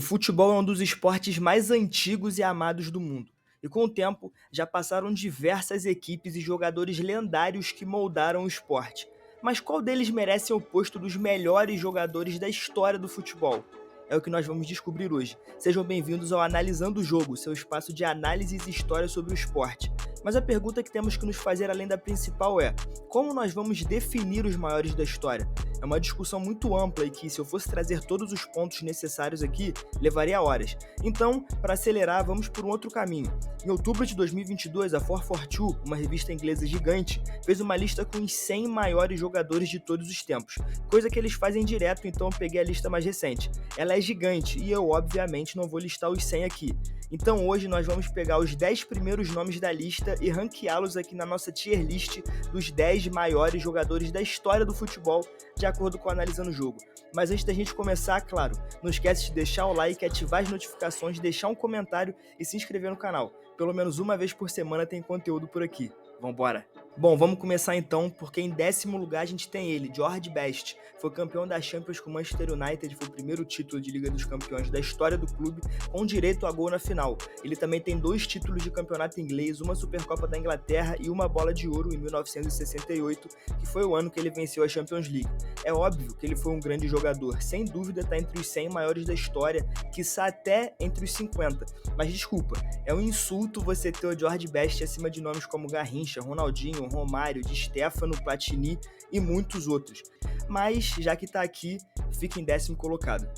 futebol é um dos esportes mais antigos e amados do mundo. E com o tempo, já passaram diversas equipes e jogadores lendários que moldaram o esporte. Mas qual deles merece o posto dos melhores jogadores da história do futebol? É o que nós vamos descobrir hoje. Sejam bem-vindos ao Analisando o Jogo, seu espaço de análises e história sobre o esporte. Mas a pergunta que temos que nos fazer além da principal é: como nós vamos definir os maiores da história? É uma discussão muito ampla e que, se eu fosse trazer todos os pontos necessários aqui, levaria horas. Então, para acelerar, vamos por um outro caminho. Em outubro de 2022, a 442, uma revista inglesa gigante, fez uma lista com os 100 maiores jogadores de todos os tempos, coisa que eles fazem direto, então eu peguei a lista mais recente. Ela é gigante e eu, obviamente, não vou listar os 100 aqui. Então hoje nós vamos pegar os 10 primeiros nomes da lista e ranqueá-los aqui na nossa tier list dos 10 maiores jogadores da história do futebol, de acordo com Analisando o Jogo. Mas antes da gente começar, claro, não esquece de deixar o like, ativar as notificações, deixar um comentário e se inscrever no canal. Pelo menos uma vez por semana tem conteúdo por aqui. Vambora! Bom, vamos começar então, porque em 10º lugar a gente tem ele, George Best. Foi campeão da Champions com o Manchester United, foi o primeiro título de Liga dos Campeões da história do clube, com direito a gol na final. Ele também tem 2 títulos de campeonato inglês, uma Supercopa da Inglaterra e uma Bola de Ouro em 1968, que foi o ano que ele venceu a Champions League. É óbvio que ele foi um grande jogador, sem dúvida está entre os 100 maiores da história, quiçá até entre os 50. Mas desculpa, é um insulto você ter o George Best acima de nomes como Garrincha, Ronaldinho, Romário, Di Stéfano, Platini e muitos outros. Mas, já que tá aqui, fica em 10º colocado.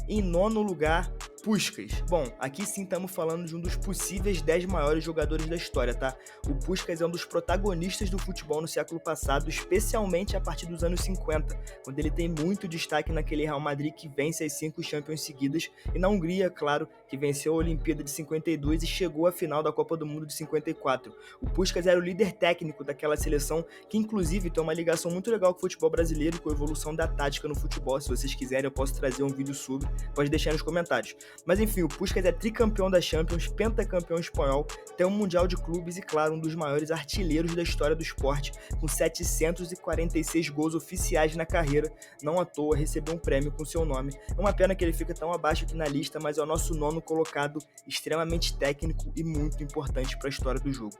Em 9º lugar, Puskás. Bom, aqui sim estamos falando de um dos possíveis 10 maiores jogadores da história, tá? O Puskás é um dos protagonistas do futebol no século passado, especialmente a partir dos anos 50, quando ele tem muito destaque naquele Real Madrid que vence as 5 Champions seguidas, e na Hungria, claro, que venceu a Olimpíada de 52 e chegou à final da Copa do Mundo de 54. O Puskás era o líder técnico daquela seleção, que inclusive tem uma ligação muito legal com o futebol brasileiro e com a evolução da tática no futebol. Se vocês quiserem, eu posso trazer um vídeo sobre, pode deixar aí nos comentários. Mas enfim, o Puskás é tricampeão da Champions, pentacampeão espanhol, tem um Mundial de Clubes e, claro, um dos maiores artilheiros da história do esporte, com 746 gols oficiais na carreira. Não à toa recebeu um prêmio com seu nome. É uma pena que ele fica tão abaixo aqui na lista, mas é o nosso 9º colocado, extremamente técnico e muito importante para a história do jogo.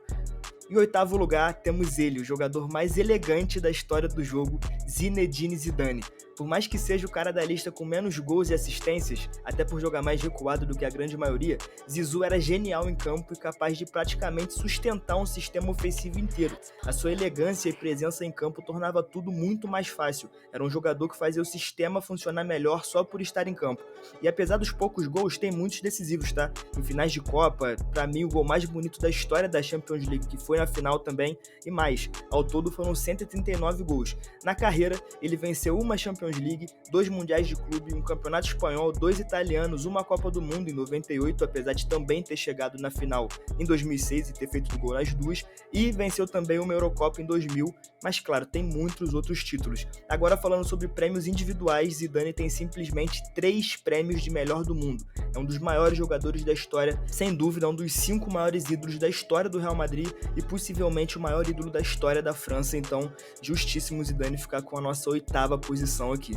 Em 8º lugar, temos ele, o jogador mais elegante da história do jogo, Zinedine Zidane. Por mais que seja o cara da lista com menos gols e assistências, até por jogar mais recuado do que a grande maioria, Zizou era genial em campo e capaz de praticamente sustentar um sistema ofensivo inteiro. A sua elegância e presença em campo tornava tudo muito mais fácil. Era um jogador que fazia o sistema funcionar melhor só por estar em campo. E apesar dos poucos gols, tem muitos decisivos, tá? Em finais de Copa, pra mim o gol mais bonito da história da Champions League, que foi na final também, e mais. Ao todo foram 139 gols. Na carreira, ele venceu uma Champions League, 2 Mundiais de Clube, um Campeonato Espanhol, 2 italianos, uma Copa do Mundo em 98, apesar de também ter chegado na final em 2006 e ter feito gol nas duas, e venceu também uma Eurocopa em 2000, mas claro, tem muitos outros títulos. Agora falando sobre prêmios individuais, Zidane tem simplesmente 3 prêmios de melhor do mundo. É um dos maiores jogadores da história, sem dúvida, um dos 5 maiores ídolos da história do Real Madrid e possivelmente o maior ídolo da história da França, então justíssimo Zidane ficar com a nossa 8ª posição aqui.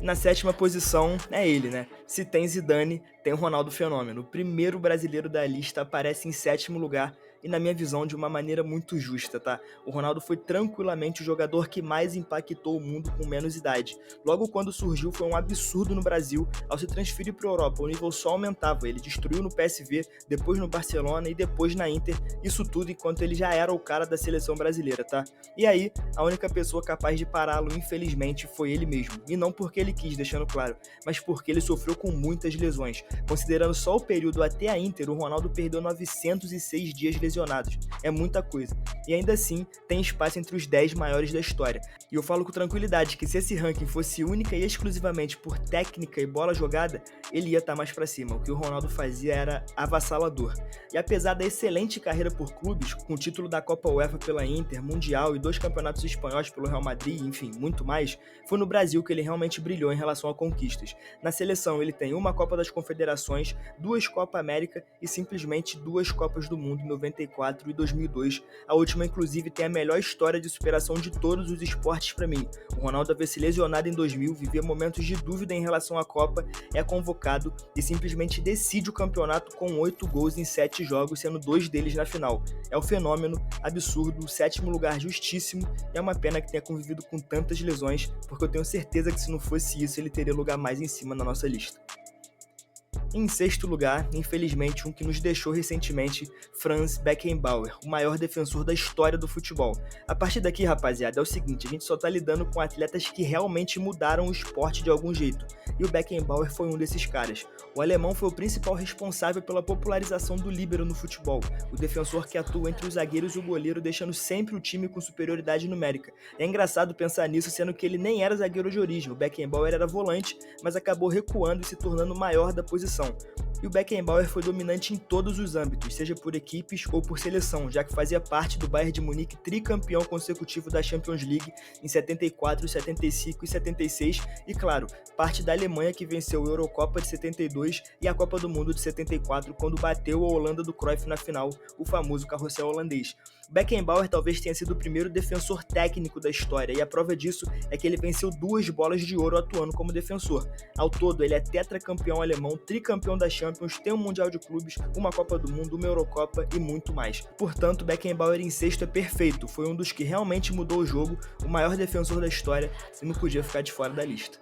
Na 7ª posição é ele, né? Se tem Zidane, tem o Ronaldo Fenômeno. O primeiro brasileiro da lista aparece em 7º lugar e, na minha visão, de uma maneira muito justa, tá? O Ronaldo foi tranquilamente o jogador que mais impactou o mundo com menos idade. Logo quando surgiu foi um absurdo no Brasil. Ao se transferir para a Europa, o nível só aumentava. Ele destruiu no PSV, depois no Barcelona e depois na Inter. Isso tudo enquanto ele já era o cara da seleção brasileira, tá? E aí, a única pessoa capaz de pará-lo, infelizmente, foi ele mesmo. E não porque ele quis, deixando claro, mas porque ele sofreu com muitas lesões. Considerando só o período até a Inter, o Ronaldo perdeu 906 dias lesionados. É muita coisa. E ainda assim, tem espaço entre os 10 maiores da história. E eu falo com tranquilidade que se esse ranking fosse única e exclusivamente por técnica e bola jogada, ele ia estar mais pra cima. O que o Ronaldo fazia era avassalador. E apesar da excelente carreira por clubes, com o título da Copa UEFA pela Inter, Mundial e 2 campeonatos espanhóis pelo Real Madrid, enfim, muito mais, foi no Brasil que ele realmente brilhou em relação a conquistas. Na seleção ele tem uma Copa das Confederações, 2 Copa América e simplesmente 2 Copas do Mundo em 94 e 2002. A última, inclusive, tem a melhor história de superação de todos os esportes para mim. O Ronaldo havia se lesionado em 2000, vivia momentos de dúvida em relação à Copa, é convocado e simplesmente decide o campeonato com 8 gols em 7 jogos, sendo 2 deles na final. É um fenômeno, absurdo, o 7º lugar justíssimo, e é uma pena que tenha convivido com tantas lesões, porque eu tenho certeza que se não fosse isso, ele teria lugar mais em cima na nossa lista. Em 6º lugar, infelizmente, um que nos deixou recentemente, Franz Beckenbauer, o maior defensor da história do futebol. A partir daqui, rapaziada, é o seguinte, a gente só tá lidando com atletas que realmente mudaram o esporte de algum jeito, e o Beckenbauer foi um desses caras. O alemão foi o principal responsável pela popularização do líbero no futebol, o defensor que atua entre os zagueiros e o goleiro, deixando sempre o time com superioridade numérica. É engraçado pensar nisso, sendo que ele nem era zagueiro de origem, o Beckenbauer era volante, mas acabou recuando e se tornando o maior da posição. E o Beckenbauer foi dominante em todos os âmbitos, seja por equipes ou por seleção, já que fazia parte do Bayern de Munique tricampeão consecutivo da Champions League em 74, 75 e 76 e, claro, parte da Alemanha que venceu a Eurocopa de 72 e a Copa do Mundo de 74 quando bateu a Holanda do Cruyff na final, o famoso carrossel holandês. Beckenbauer talvez tenha sido o primeiro defensor técnico da história, e a prova disso é que ele venceu 2 bolas de ouro atuando como defensor. Ao todo, ele é tetracampeão alemão, tricampeão da Champions, tem um Mundial de Clubes, uma Copa do Mundo, uma Eurocopa e muito mais. Portanto, Beckenbauer em 6º é perfeito, foi um dos que realmente mudou o jogo, o maior defensor da história e não podia ficar de fora da lista.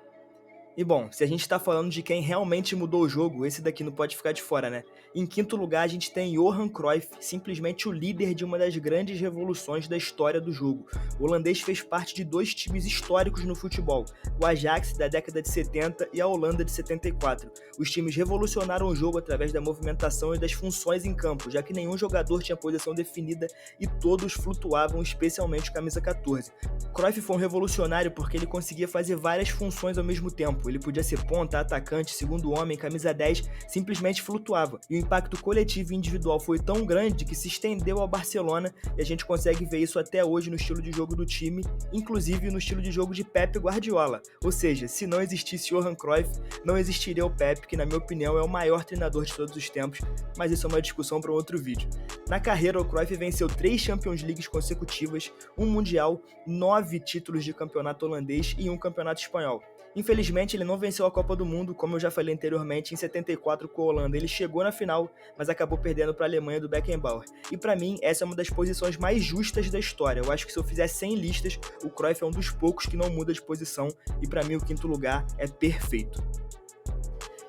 E bom, se a gente tá falando de quem realmente mudou o jogo, esse daqui não pode ficar de fora, né? Em 5º lugar, a gente tem Johan Cruyff, simplesmente o líder de uma das grandes revoluções da história do jogo. O holandês fez parte de 2 times históricos no futebol, o Ajax da década de 70 e a Holanda de 74. Os times revolucionaram o jogo através da movimentação e das funções em campo, já que nenhum jogador tinha posição definida e todos flutuavam, especialmente o camisa 14. Cruyff foi um revolucionário porque ele conseguia fazer várias funções ao mesmo tempo. Ele podia ser ponta, atacante, segundo homem, camisa 10, simplesmente flutuava. E o impacto coletivo e individual foi tão grande que se estendeu ao Barcelona e a gente consegue ver isso até hoje no estilo de jogo do time, inclusive no estilo de jogo de Pep Guardiola. Ou seja, se não existisse Johan Cruyff, não existiria o Pep, que na minha opinião é o maior treinador de todos os tempos, mas isso é uma discussão para um outro vídeo. Na carreira, o Cruyff venceu 3 Champions Leagues consecutivas, um Mundial, 9 títulos de campeonato holandês e um campeonato espanhol. Infelizmente, ele não venceu a Copa do Mundo, como eu já falei anteriormente, em 74 com a Holanda. Ele chegou na final, mas acabou perdendo para a Alemanha do Beckenbauer. E para mim, essa é uma das posições mais justas da história. Eu acho que se eu fizer 100 listas, o Cruyff é um dos poucos que não muda de posição, e para mim o 5º lugar é perfeito.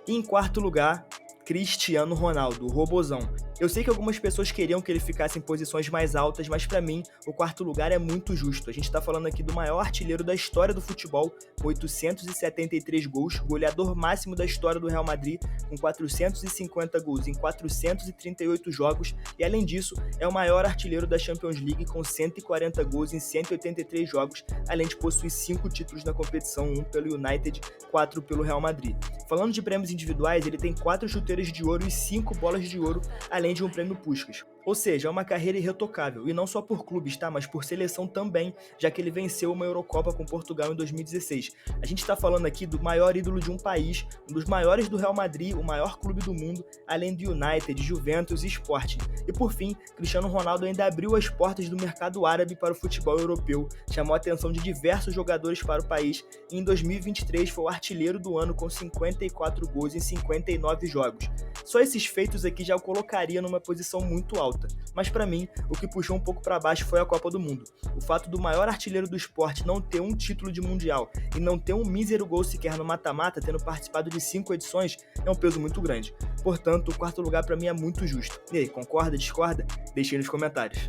E em 4º lugar, Cristiano Ronaldo, o robozão. Eu sei que algumas pessoas queriam que ele ficasse em posições mais altas, mas pra mim, o 4º lugar é muito justo. A gente tá falando aqui do maior artilheiro da história do futebol, com 873 gols, goleador máximo da história do Real Madrid, com 450 gols em 438 jogos, e além disso, é o maior artilheiro da Champions League, com 140 gols em 183 jogos, além de possuir 5 títulos na competição, 1 pelo United, 4 pelo Real Madrid. Falando de prêmios individuais, ele tem 4 chuteiras de ouro e 5 bolas de ouro, além de um prêmio Puskás. Ou seja, é uma carreira irretocável, e não só por clubes, tá? Mas por seleção também, já que ele venceu uma Eurocopa com Portugal em 2016. A gente tá falando aqui do maior ídolo de um país, um dos maiores do Real Madrid, o maior clube do mundo, além do United, Juventus e Sporting. E por fim, Cristiano Ronaldo ainda abriu as portas do mercado árabe para o futebol europeu, chamou a atenção de diversos jogadores para o país, e em 2023 foi o artilheiro do ano com 54 gols em 59 jogos. Só esses feitos aqui já o colocaria numa posição muito alta. Mas pra mim, o que puxou um pouco pra baixo foi a Copa do Mundo. O fato do maior artilheiro do esporte não ter um título de mundial e não ter um mísero gol sequer no mata-mata, tendo participado de 5 edições, é um peso muito grande. Portanto, o 4º lugar pra mim é muito justo. E aí, concorda, discorda? Deixe aí nos comentários.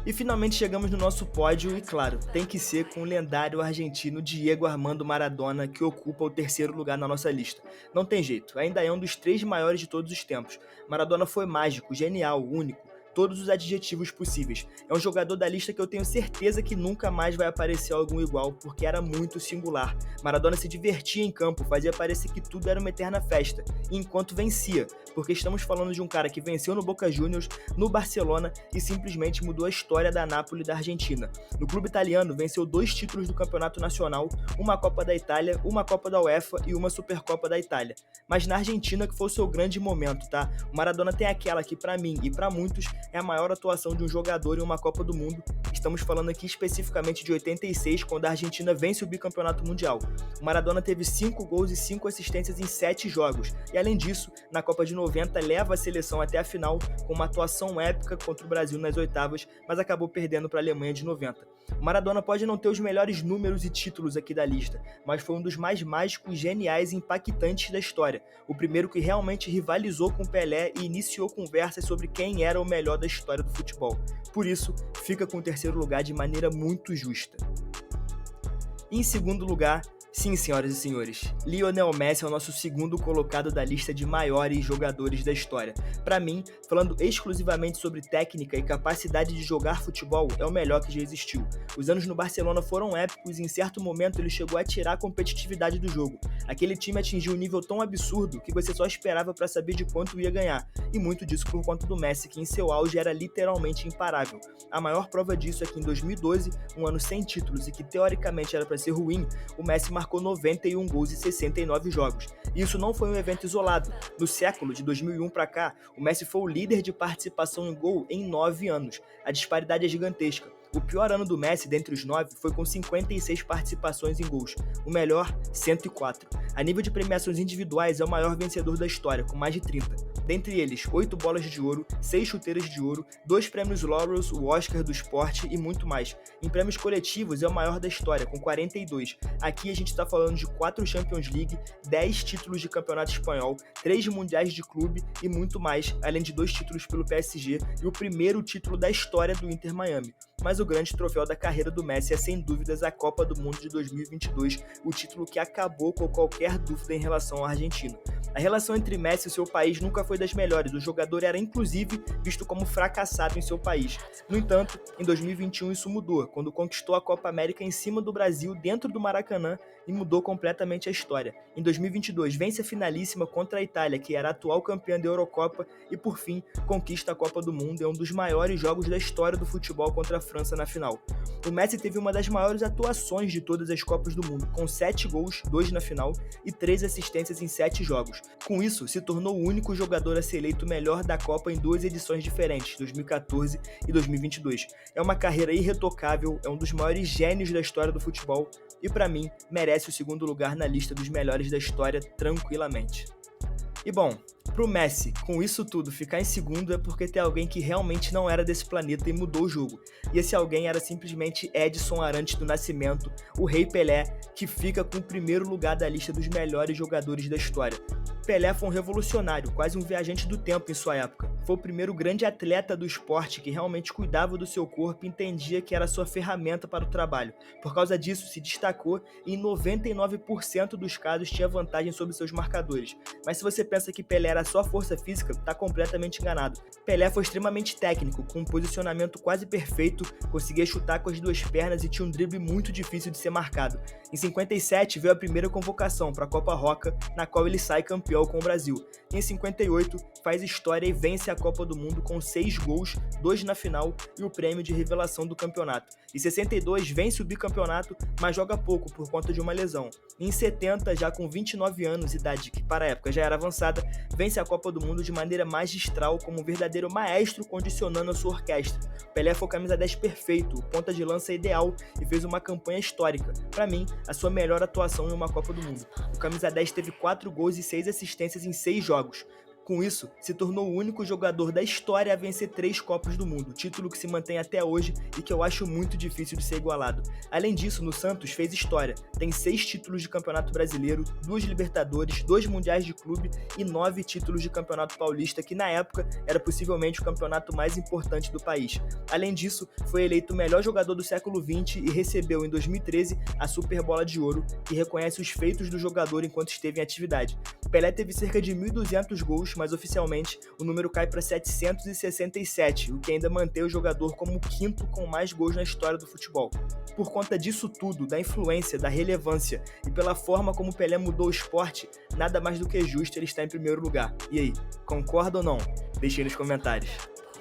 E finalmente chegamos no nosso pódio e, claro, tem que ser com o lendário argentino Diego Armando Maradona, que ocupa o 3º lugar na nossa lista. Não tem jeito, ainda é um dos 3 maiores de todos os tempos. Maradona foi mágico, genial, único, todos os adjetivos possíveis. É um jogador da lista que eu tenho certeza que nunca mais vai aparecer algum igual, porque era muito singular. Maradona se divertia em campo, fazia parecer que tudo era uma eterna festa, enquanto vencia, porque estamos falando de um cara que venceu no Boca Juniors, no Barcelona e simplesmente mudou a história da Napoli da Argentina. No clube italiano, venceu 2 títulos do Campeonato Nacional, uma Copa da Itália, uma Copa da UEFA e uma Supercopa da Itália. Mas na Argentina que foi o seu grande momento, tá? O Maradona tem aquela que pra mim e pra muitos é a maior atuação de um jogador em uma Copa do Mundo. Estamos falando aqui especificamente de 86, quando a Argentina vence o bicampeonato mundial. O Maradona teve 5 gols e 5 assistências em 7 jogos, e além disso, na Copa de 90 leva a seleção até a final com uma atuação épica contra o Brasil nas oitavas, mas acabou perdendo para a Alemanha de 90. O Maradona pode não ter os melhores números e títulos aqui da lista, mas foi um dos mais mágicos, geniais e impactantes da história, o primeiro que realmente rivalizou com Pelé e iniciou conversas sobre quem era o melhor da história do futebol. Por isso, fica com o terceiro lugar de maneira muito justa. Em segundo lugar, sim, senhoras e senhores, Lionel Messi é o nosso segundo colocado da lista de maiores jogadores da história. Para mim, falando exclusivamente sobre técnica e capacidade de jogar futebol, é o melhor que já existiu. Os anos no Barcelona foram épicos e em certo momento ele chegou a tirar a competitividade do jogo. Aquele time atingiu um nível tão absurdo que você só esperava para saber de quanto ia ganhar, e muito disso por conta do Messi, que em seu auge era literalmente imparável. A maior prova disso é que em 2012, um ano sem títulos e que teoricamente era para ser ruim, o Messi marcou 91 gols em 69 jogos. E isso não foi um evento isolado. No século de 2001 para cá, o Messi foi o líder de participação em gol em 9 anos. A disparidade é gigantesca. O pior ano do Messi, dentre os 9, foi com 56 participações em gols. O melhor, 104. A nível de premiações individuais, é o maior vencedor da história, com mais de 30. Dentre eles, 8 bolas de ouro, 6 chuteiras de ouro, 2 prêmios Laurels, o Oscar do esporte e muito mais. Em prêmios coletivos, é o maior da história, com 42. Aqui a gente está falando de 4 Champions League, 10 títulos de campeonato espanhol, 3 mundiais de clube e muito mais, além de 2 títulos pelo PSG e o primeiro título da história do Inter Miami. Mas o grande troféu da carreira do Messi é sem dúvidas a Copa do Mundo de 2022, o título que acabou com qualquer dúvida em relação à Argentina. A relação entre Messi e seu país nunca foi das melhores, o jogador era inclusive visto como fracassado em seu país. No entanto, em 2021 isso mudou, quando conquistou a Copa América em cima do Brasil dentro do Maracanã e mudou completamente a história. Em 2022 vence a finalíssima contra a Itália, que era a atual campeã da Eurocopa, e por fim conquista a Copa do Mundo, é um dos maiores jogos da história do futebol contra a França na final. O Messi teve uma das maiores atuações de todas as Copas do Mundo, com 7 gols, 2 na final e 3 assistências em 7 jogos. Com isso, se tornou o único jogador a ser eleito o melhor da Copa em 2 edições diferentes, 2014 e 2022. É uma carreira irretocável, é um dos maiores gênios da história do futebol e, para mim, merece o segundo lugar na lista dos melhores da história tranquilamente. E bom, pro Messi, com isso tudo, ficar em segundo é porque tem alguém que realmente não era desse planeta e mudou o jogo. E esse alguém era simplesmente Edson Arantes do Nascimento, o Rei Pelé, que fica com o primeiro lugar da lista dos melhores jogadores da história. Pelé foi um revolucionário, quase um viajante do tempo em sua época. Foi o primeiro grande atleta do esporte que realmente cuidava do seu corpo e entendia que era sua ferramenta para o trabalho. Por causa disso, se destacou e em 99% dos casos tinha vantagem sobre seus marcadores. Mas se você pensa que Pelé era só força física, está completamente enganado. Pelé foi extremamente técnico, com um posicionamento quase perfeito, conseguia chutar com as 2 pernas e tinha um drible muito difícil de ser marcado. Em 57 veio a primeira convocação para a Copa Roca, na qual ele sai campeão com o Brasil. E em 58 faz história e vence a Copa do Mundo com 6 gols, 2 na final e o prêmio de revelação do campeonato. Em 62 vence o bicampeonato, mas joga pouco por conta de uma lesão. E em 70, já com 29 anos, idade que para a época já era avançada, vence a Copa do Mundo de maneira magistral como um verdadeiro maestro condicionando a sua orquestra. Pelé foi o camisa 10 perfeito, o ponta de lança ideal e fez uma campanha histórica. Para mim, a sua melhor atuação em uma Copa do Mundo. O camisa 10 teve 4 gols e 6 assistências em 6 jogos. Com isso, se tornou o único jogador da história a vencer 3 Copas do Mundo, título que se mantém até hoje e que eu acho muito difícil de ser igualado. Além disso, no Santos fez história, tem 6 títulos de Campeonato Brasileiro, 2 Libertadores, 2 Mundiais de Clube e 9 títulos de Campeonato Paulista, que na época era possivelmente o campeonato mais importante do país. Além disso, foi eleito o melhor jogador do século XX e recebeu em 2013 a Super Bola de Ouro, que reconhece os feitos do jogador enquanto esteve em atividade. Pelé teve cerca de 1.200 gols, mas oficialmente o número cai para 767, o que ainda mantém o jogador como o quinto com mais gols na história do futebol. Por conta disso tudo, da influência, da relevância e pela forma como Pelé mudou o esporte, nada mais do que justo ele estar em primeiro lugar. E aí, concorda ou não? Deixe aí nos comentários.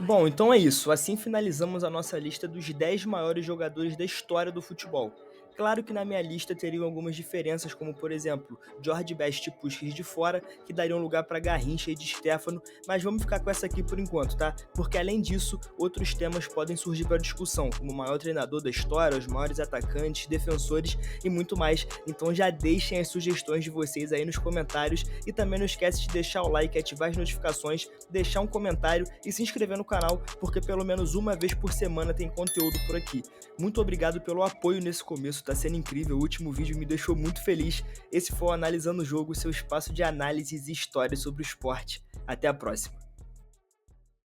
Bom, então é isso. Assim finalizamos a nossa lista dos 10 maiores jogadores da história do futebol. Claro que na minha lista teriam algumas diferenças, como por exemplo, George Best e Puskás de fora, que dariam lugar para Garrincha e Di Stéfano, mas vamos ficar com essa aqui por enquanto, tá? Porque além disso, outros temas podem surgir para discussão, como o maior treinador da história, os maiores atacantes, defensores e muito mais. Então já deixem as sugestões de vocês aí nos comentários e também não esquece de deixar o like, ativar as notificações, deixar um comentário e se inscrever no canal, porque pelo menos uma vez por semana tem conteúdo por aqui. Muito obrigado pelo apoio nesse começo, tá sendo incrível, o último vídeo me deixou muito feliz. Esse foi o Analisando o Jogo, seu espaço de análises e histórias sobre o esporte. Até a próxima.